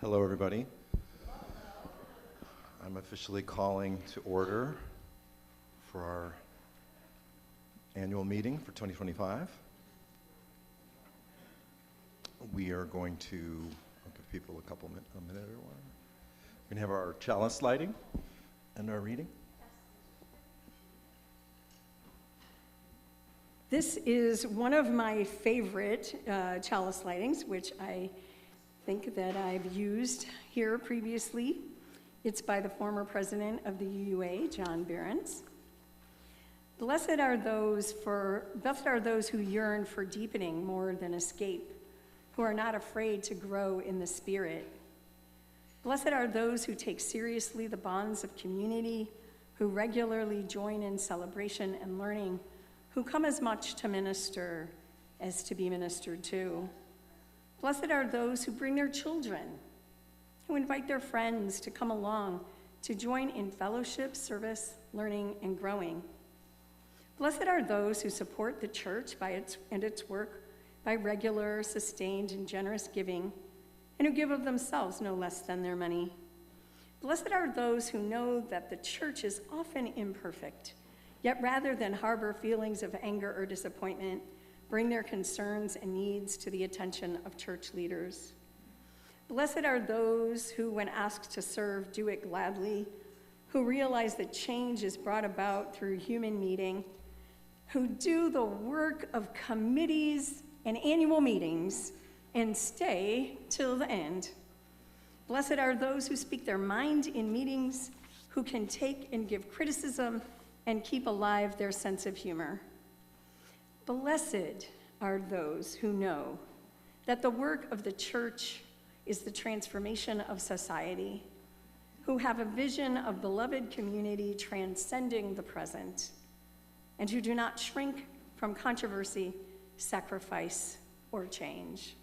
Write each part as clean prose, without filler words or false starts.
Hello, everybody. I'm officially calling to order for our annual meeting for 2025. We are going to give people a minute or one. We're going to have our chalice lighting and our reading. This is one of my favorite chalice lightings, which I think that I've used here previously. It's by the former president of the UUA, John Behrens. Blessed are those who yearn for deepening more than escape, who are not afraid to grow in the Spirit. Blessed are those who take seriously the bonds of community, who regularly join in celebration and learning, who come as much to minister as to be ministered to. Blessed are those who bring their children, who invite their friends to come along to join in fellowship, service, learning, and growing. Blessed are those who support the church and its work by regular, sustained, and generous giving, and who give of themselves no less than their money. Blessed are those who know that the church is often imperfect, yet rather than harbor feelings of anger or disappointment, bring their concerns and needs to the attention of church leaders. Blessed are those who, when asked to serve, do it gladly, who realize that change is brought about through human meeting, who do the work of committees and annual meetings and stay till the end. Blessed are those who speak their mind in meetings, who can take and give criticism and keep alive their sense of humor. Blessed are those who know that the work of the church is the transformation of society, who have a vision of beloved community transcending the present, and who do not shrink from controversy, sacrifice, or change.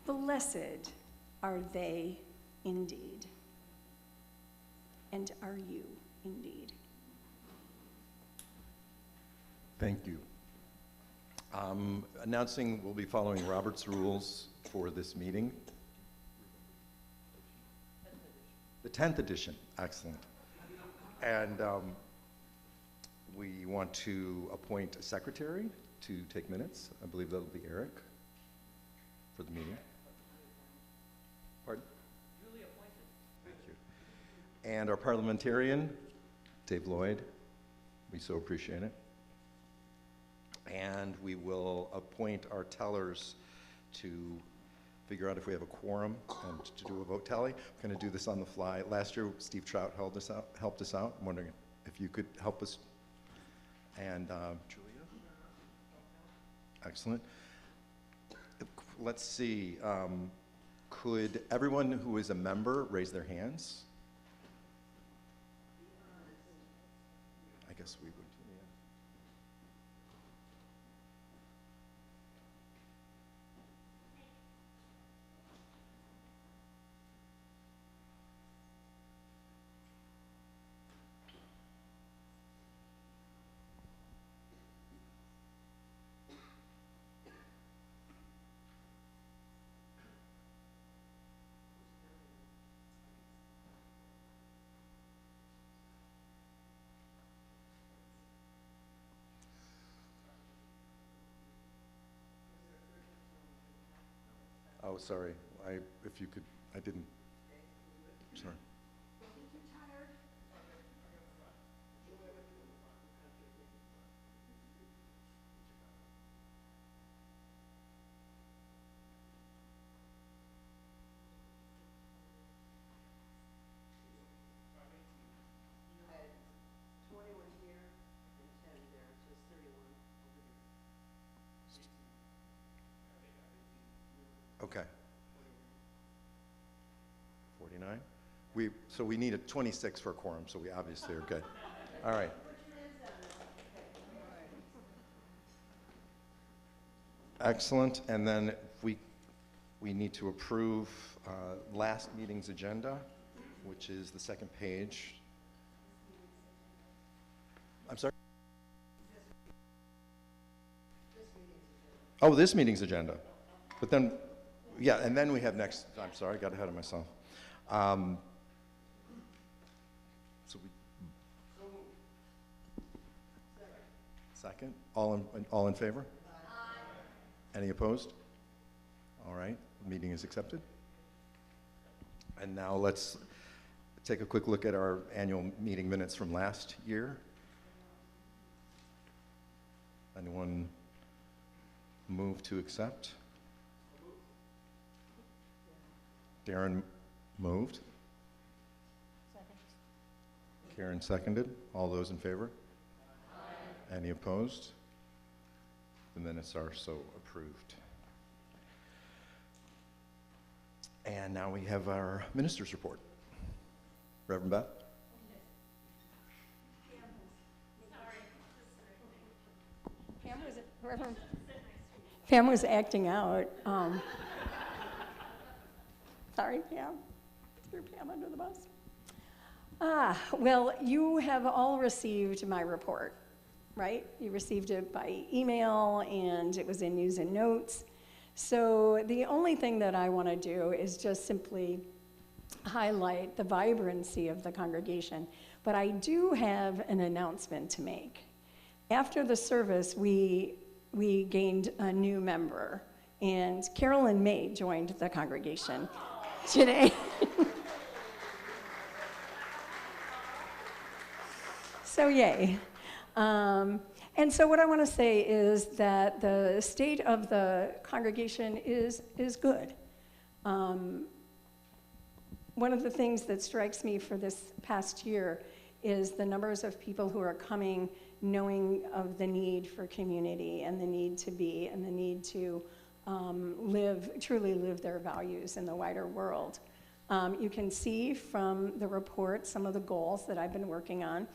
Blessed are they indeed, and are you indeed. Thank you. Announcing we'll be following Robert's rules for this meeting. The 10th edition, excellent. And we want to appoint a secretary to take minutes. I believe that'll be Eric for the meeting. Pardon? Duly appointed. Thank you. And our parliamentarian, Dave Lloyd. We so appreciate it. And we will appoint our tellers to figure out if we have a quorum and to do a vote tally. We're going to do this on the fly. Last year, Steve Trout helped us out. I'm wondering if you could help us. And Julia? Excellent. Let's see. Could everyone who is a member raise their hands? I guess we would. Oh, sorry. If you could, I didn't. Sorry. Okay. 49? So we need a 26 for a quorum, so we obviously are good. All right. Excellent. And then we need to approve last meeting's agenda, which is the second page. I'm sorry? Oh, this meeting's agenda. But then Yeah, and then we have next, I'm sorry, I got ahead of myself. So we. Second, all in favor? Aye. Any opposed? All right, the meeting is accepted. And now let's take a quick look at our annual meeting minutes from last year. Anyone move to accept? Darren moved. Second. Karen seconded. All those in favor? Aye. Any opposed? The minutes are so approved. And now we have our minister's report. Reverend Beth? Pam was acting out. Sorry, Pam. Threw Pam under the bus. Well, you have all received my report, right? You received it by email, and it was in news and notes. So the only thing that I want to do is just simply highlight the vibrancy of the congregation. But I do have an announcement to make. After the service, we gained a new member, and Carolyn May joined the congregation today. So yay. And so what I want to say is that the state of the congregation is good. One of the things that strikes me for this past year is the numbers of people who are coming knowing of the need for community and the need to be and the need to truly live their values in the wider world. You can see from the report some of the goals that I've been working on.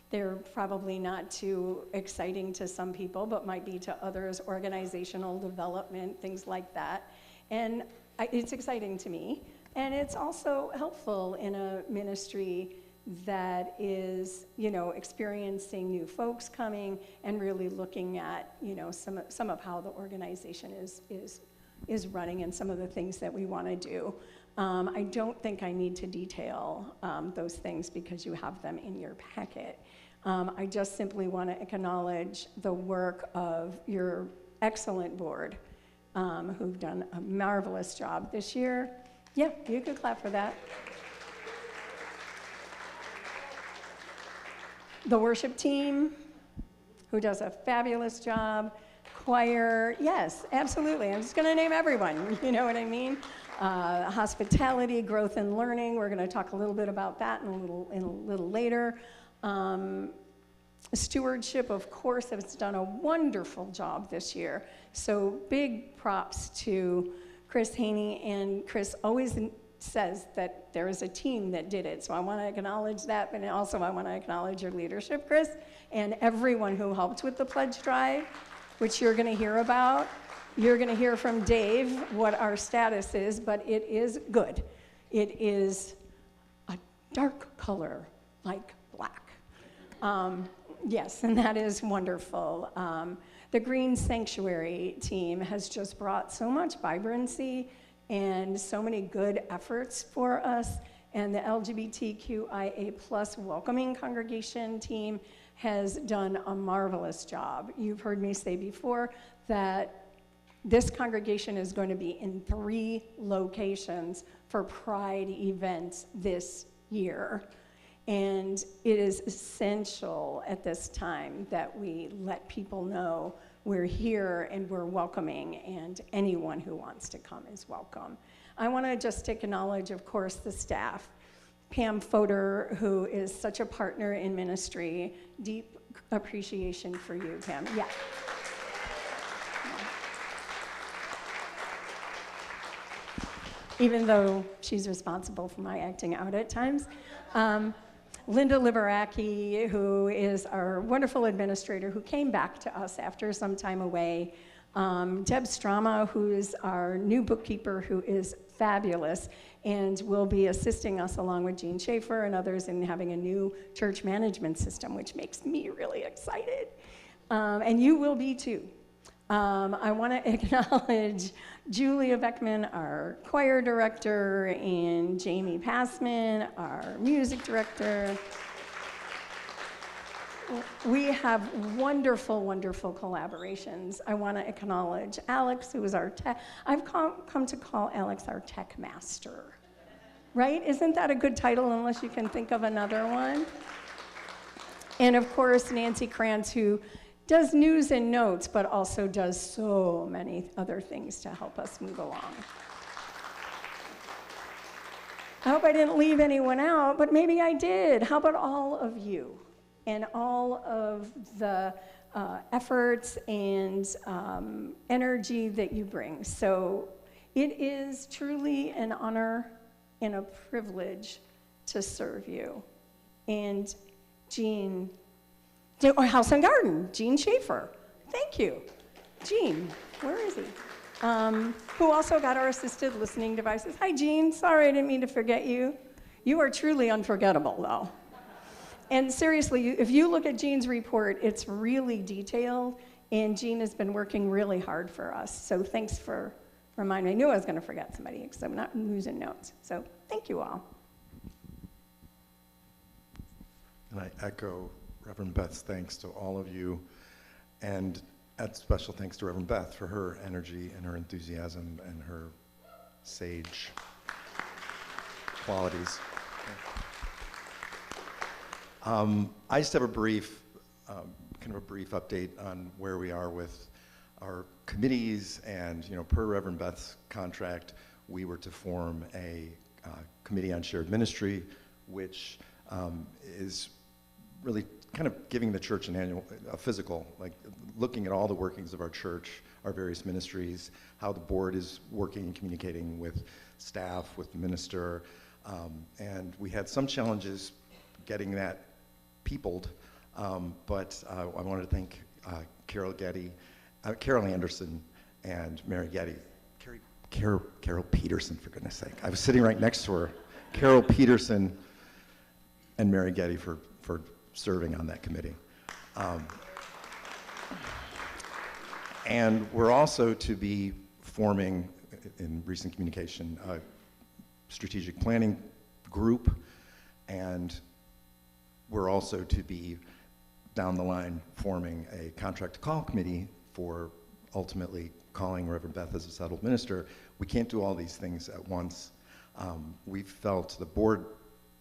They're probably not too exciting to some people, but might be to others, organizational development, things like that. And it's exciting to me. And it's also helpful in a ministry that is, experiencing new folks coming and really looking at, some of how the organization is running and some of the things that we want to do. I don't think I need to detail those things because you have them in your packet. I just simply want to acknowledge the work of your excellent board, who've done a marvelous job this year. Yeah, you could clap for that. The worship team, who does a fabulous job. Choir, yes, absolutely. I'm just going to name everyone, you know what I mean? Hospitality, growth and learning. We're going to talk a little bit about that in a little later. Stewardship, of course, has done a wonderful job this year. So big props to Chris Haney, and Chris always says that there is a team that did it. So I want to acknowledge that, but also I want to acknowledge your leadership, Chris, and everyone who helped with the pledge drive, which you're going to hear about. You're going to hear from Dave what our status is, but it is good. It is a dark color, like black. Yes, and that is wonderful. The Green Sanctuary team has just brought so much vibrancy and so many good efforts for us. And the LGBTQIA+ welcoming congregation team has done a marvelous job. You've heard me say before that this congregation is going to be in 3 locations for Pride events this year. And it is essential at this time that we let people know we're here and we're welcoming, and anyone who wants to come is welcome. I want to just acknowledge, of course, the staff. Pam Fodor, who is such a partner in ministry. Deep appreciation for you, Pam. Yeah. Even though she's responsible for my acting out at times. Linda Liberacki, who is our wonderful administrator, who came back to us after some time away. Deb Strama, who is our new bookkeeper, who is fabulous and will be assisting us along with Jean Schaefer and others in having a new church management system, which makes me really excited. And you will be too. I want to acknowledge Julia Beckman, our choir director, and Jamie Passman, our music director. We have wonderful, wonderful collaborations. I want to acknowledge Alex, who is our tech. I've come to call Alex our tech master, right? Isn't that a good title unless you can think of another one? And of course, Nancy Krantz, who does news and notes, but also does so many other things to help us move along. I hope I didn't leave anyone out, but maybe I did. How about all of you and all of the efforts and energy that you bring? So it is truly an honor and a privilege to serve you. And Jean, or House and Garden, Gene Schaefer. Thank you. Gene, where is he? Who also got our assisted listening devices. Hi, Gene. Sorry, I didn't mean to forget you. You are truly unforgettable, though. And seriously, if you look at Gene's report, it's really detailed, and Gene has been working really hard for us. So thanks for reminding me. I knew I was going to forget somebody because I'm not losing notes. So thank you all. And I echo Reverend Beth's thanks to all of you, and add special thanks to Reverend Beth for her energy and her enthusiasm and her sage qualities. I just have a brief, kind of a brief update on where we are with our committees, and per Reverend Beth's contract, we were to form a committee on shared ministry, which is really kind of giving the church a physical, like looking at all the workings of our church, our various ministries, how the board is working and communicating with staff, with the minister, and we had some challenges getting that peopled, but I wanted to thank Carol Anderson and Mary Getty. Carol Peterson, for goodness sake. I was sitting right next to her. Carol Peterson and Mary Getty for serving on that committee. And we're also to be forming, in recent communication, a strategic planning group, and we're also to be, down the line, forming a contract to call committee for ultimately calling Reverend Beth as a settled minister. We can't do all these things at once. The board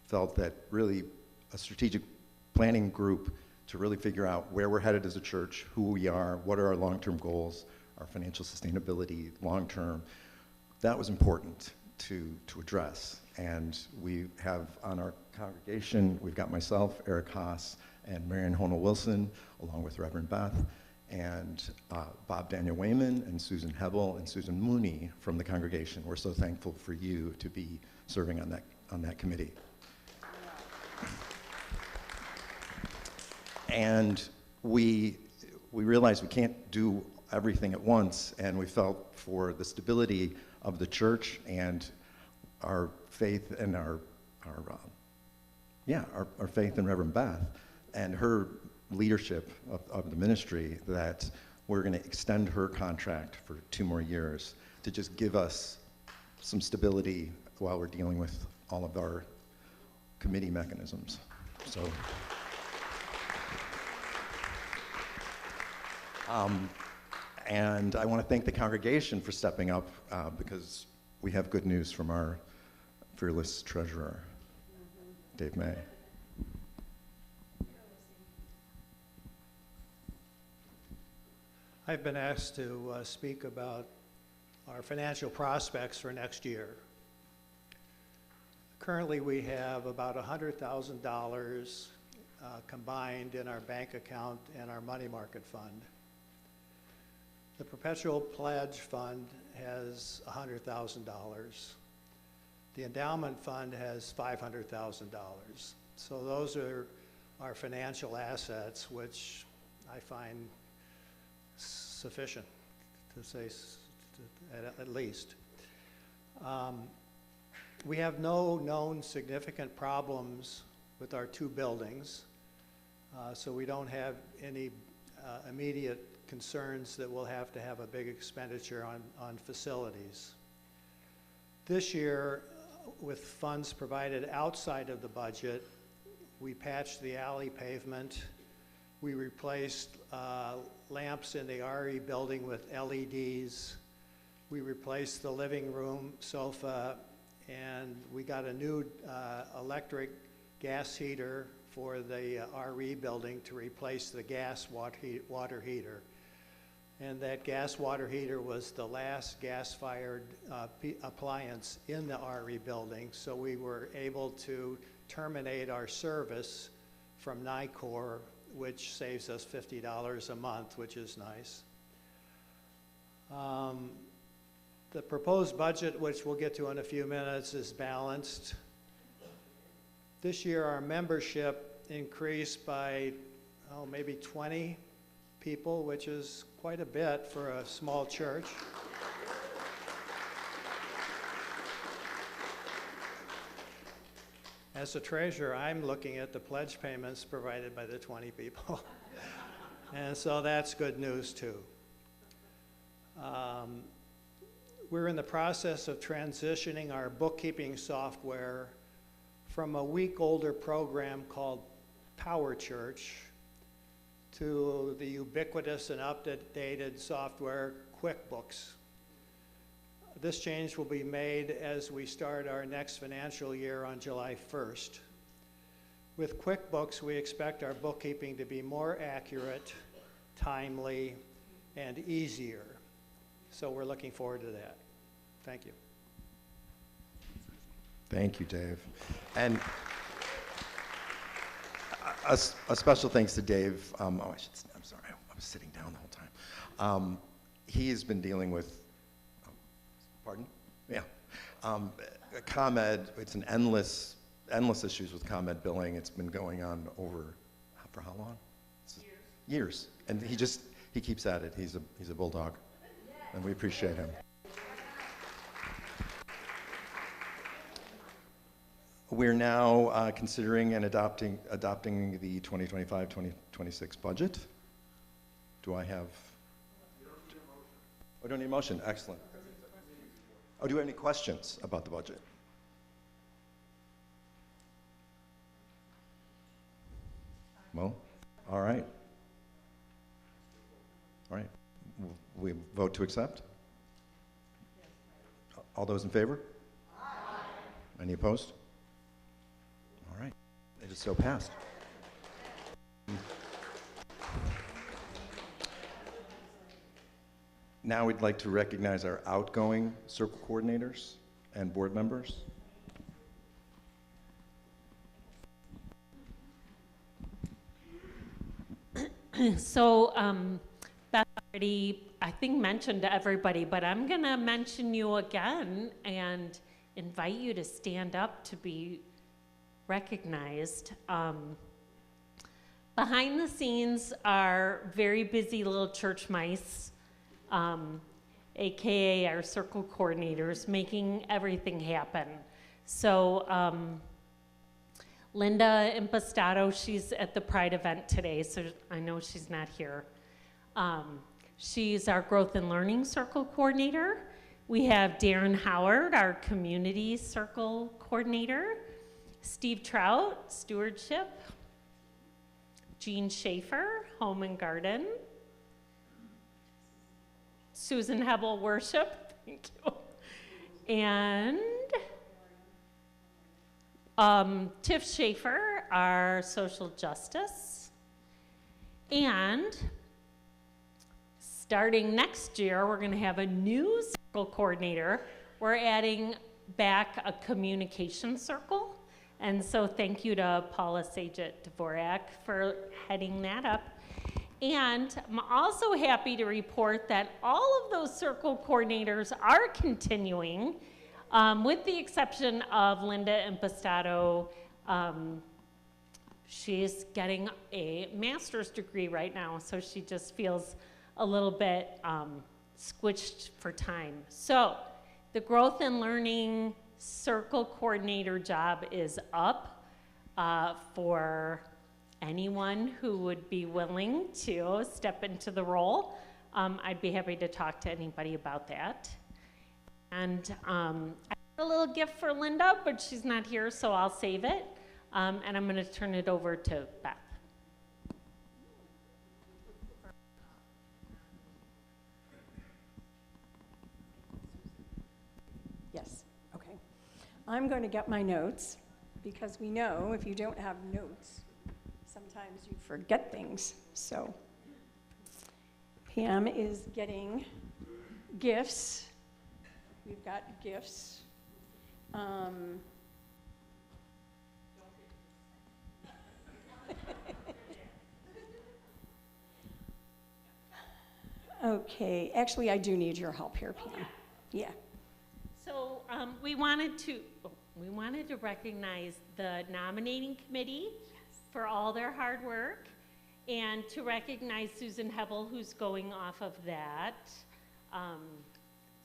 felt that really a strategic planning group to really figure out where we're headed as a church, who we are, what are our long-term goals, our financial sustainability long-term, that was important to address. And we have on our congregation, we've got myself, Eric Haas, and Marion Honel-Wilson, along with Reverend Beth, and Bob Daniel Wayman, and Susan Hebel, and Susan Mooney from the congregation. We're so thankful for you to be serving on that committee. And we realized we can't do everything at once, and we felt for the stability of the church and our faith and our faith in Reverend Beth and her leadership of the ministry, that we're going to extend her contract for 2 more years to just give us some stability while we're dealing with all of our committee mechanisms. So. And I want to thank the congregation for stepping up because we have good news from our fearless treasurer, Dave May. I've been asked to speak about our financial prospects for next year. Currently, we have about $100,000 combined in our bank account and our money market fund. The Perpetual Pledge Fund has $100,000. The Endowment Fund has $500,000. So those are our financial assets, which I find sufficient, to say at least. We have no known significant problems with our 2 buildings, so we don't have any immediate concerns that we'll have to have a big expenditure on facilities. This year, with funds provided outside of the budget, we patched the alley pavement. We replaced lamps in the RE building with LEDs. We replaced the living room sofa, and we got a new electric gas heater for the RE building to replace the gas water heater. And that gas water heater was the last gas-fired appliance in the RE building, so we were able to terminate our service from NICOR, which saves us $50 a month, which is nice. The proposed budget, which we'll get to in a few minutes, is balanced. This year, our membership increased by, maybe 20 people, which is quite a bit for a small church. As a treasurer, I'm looking at the pledge payments provided by the 20 people. And so that's good news too. We're in the process of transitioning our bookkeeping software from a week-older program called Power Church to the ubiquitous and updated software QuickBooks. This change will be made as we start our next financial year on July 1st. With QuickBooks, we expect our bookkeeping to be more accurate, timely, and easier. So we're looking forward to that. Thank you. Thank you, Dave. And a special thanks to Dave. I'm sorry, I was sitting down the whole time. He's been dealing with, pardon? Yeah. ComEd, it's an endless issues with ComEd billing. It's been going on for how long? Years. And he keeps at it. He's a bulldog, and we appreciate him. We're now considering and adopting the 2025-2026 budget. Do I have? I don't need a motion. Excellent. Oh, do you have any questions about the budget? Mo? All right. All right. We vote to accept? All those in favor? Aye. Any opposed? All right. It is so passed. Now we'd like to recognize our outgoing circle coordinators and board members. So Beth already, I think, mentioned to everybody, but I'm going to mention you again and invite you to stand up to be recognized. Behind the scenes are very busy little church mice, AKA our circle coordinators, making everything happen. So Linda Impastato, she's at the Pride event today, so I know she's not here. She's our Growth and Learning Circle Coordinator. We have Darren Howard, our Community Circle Coordinator. Steve Trout, Stewardship. Jean Schaefer, Home and Garden. Susan Hebel, Worship, thank you. And Tiff Schaefer, our Social Justice. And starting next year, we're gonna have a new circle coordinator. We're adding back a communication circle. And so thank you to Paula Saget-Dvorak for heading that up. And I'm also happy to report that all of those circle coordinators are continuing, with the exception of Linda Impastato. She's getting a master's degree right now, so she just feels a little bit squished for time. So the Growth and Learning Circle Coordinator job is up for anyone who would be willing to step into the role. I'd be happy to talk to anybody about that. And I have a little gift for Linda, but she's not here, so I'll save it. And I'm going to turn it over to Beth. Yes, okay. I'm going to get my notes, because we know if you don't have notes, sometimes you forget things. So Pam is getting gifts. We've got gifts. Okay, actually, I do need your help here, Pam. Yeah. So we wanted to recognize the nominating committee for all their hard work, and to recognize Susan Hebel, who's going off of that.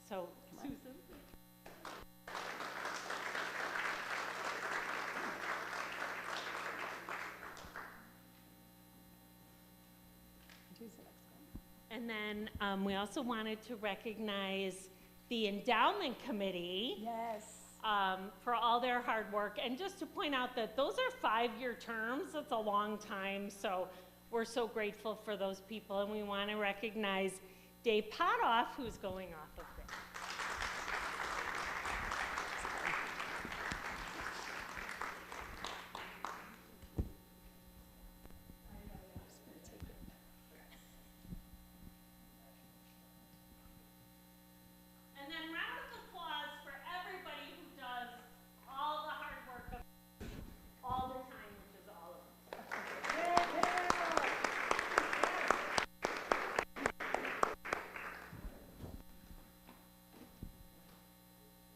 So Susan. And then we also wanted to recognize the endowment committee. Yes. For all their hard work. And just to point out that those are 5-year terms. That's a long time. So we're so grateful for those people. And we want to recognize Dave Potoff, who's going off of that. And then round of applause for everybody who does all the hard work of all the time, which is all of us.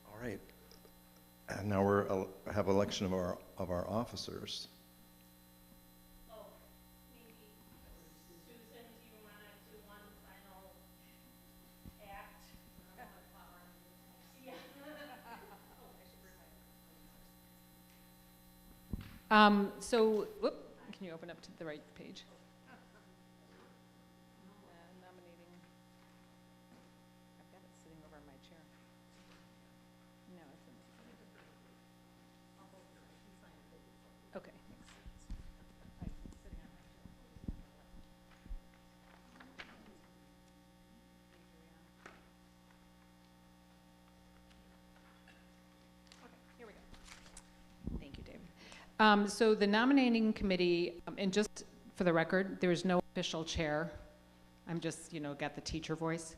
All right. And now have election of our officers. Oh, maybe Susan, do you want to do one final act? Yeah. Can you open up to the right page? Nominating. I've got it sitting over my chair. No, it's in. Okay. Thanks. Sitting on my chair. Okay, here we go. Thank you, Dave. So the nominating committee, and just for the record, there is no official chair. I'm just, got the teacher voice.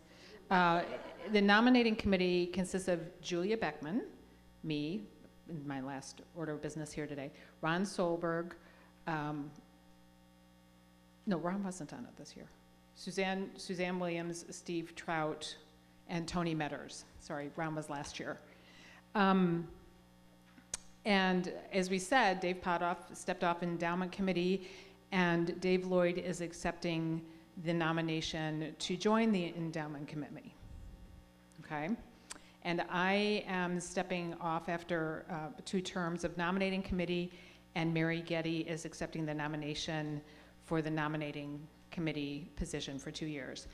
The nominating committee consists of Julia Beckman, me, in my last order of business here today, Ron Solberg, no, Ron wasn't on it this year, Suzanne Williams, Steve Trout, and Tony Metters. Sorry, Ron was last year. And as we said, Dave Potoff stepped off endowment committee, and Dave Lloyd is accepting the nomination to join the endowment committee. Okay? And I am stepping off after 2 terms of nominating committee, and Mary Getty is accepting the nomination for the nominating committee position for 2 years.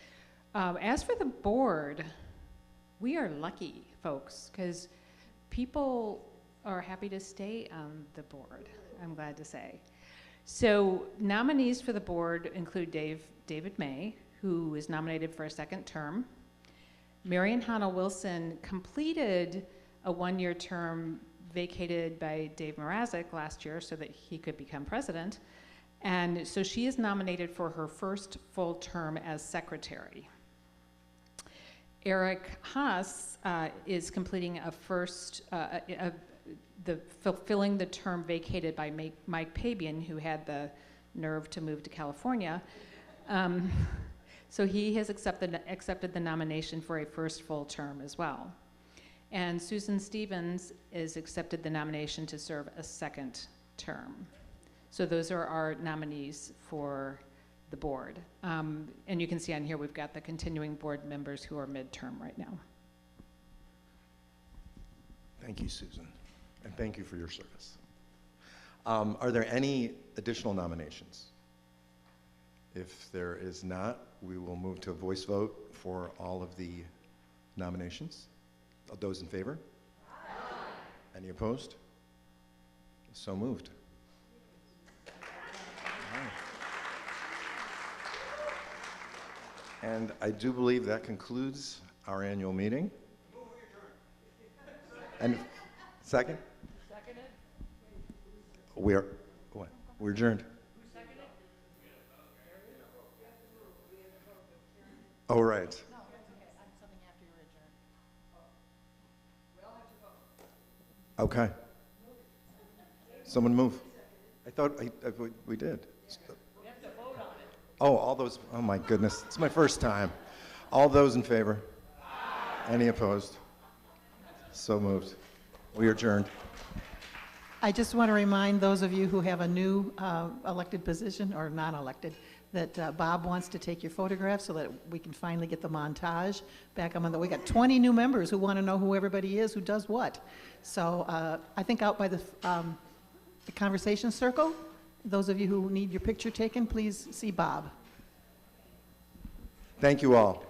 As for the board, we are lucky, folks, because people are happy to stay on the board, I'm glad to say. So nominees for the board include David May, who is nominated for a 2nd term. Marion Hanna Wilson completed a 1-year term vacated by Dave Mrazek last year so that he could become president. And so she is nominated for her 1st full term as secretary. Eric Haas is completing fulfilling the term vacated by Mike Pabian, who had the nerve to move to California. So he has accepted the nomination for a 1st full term as well. And Susan Stevens has accepted the nomination to serve a 2nd term. So those are our nominees for the board. And you can see on here we've got the continuing board members who are midterm right now. Thank you, Susan, and thank you for your service. Are there any additional nominations? If there is not, we will move to a voice vote for all of the nominations. Those in favor? Aye. Any opposed? So moved. All right. And I do believe that concludes our annual meeting. And second? Seconded. We're adjourned. Oh, right. No, that's okay. I'm something after you're adjourned. Okay. Someone move. I thought we did. We have to vote on it. Oh, all those, oh my goodness. It's my first time. All those in favor? Aye. Any opposed? So moved. We are adjourned. I just want to remind those of you who have a new elected position or non-elected that Bob wants to take your photograph so that we can finally get the montage back on. We got 20 new members who want to know who everybody is, who does what. So I think out by the conversation circle, those of you who need your picture taken, please see Bob. Thank you all.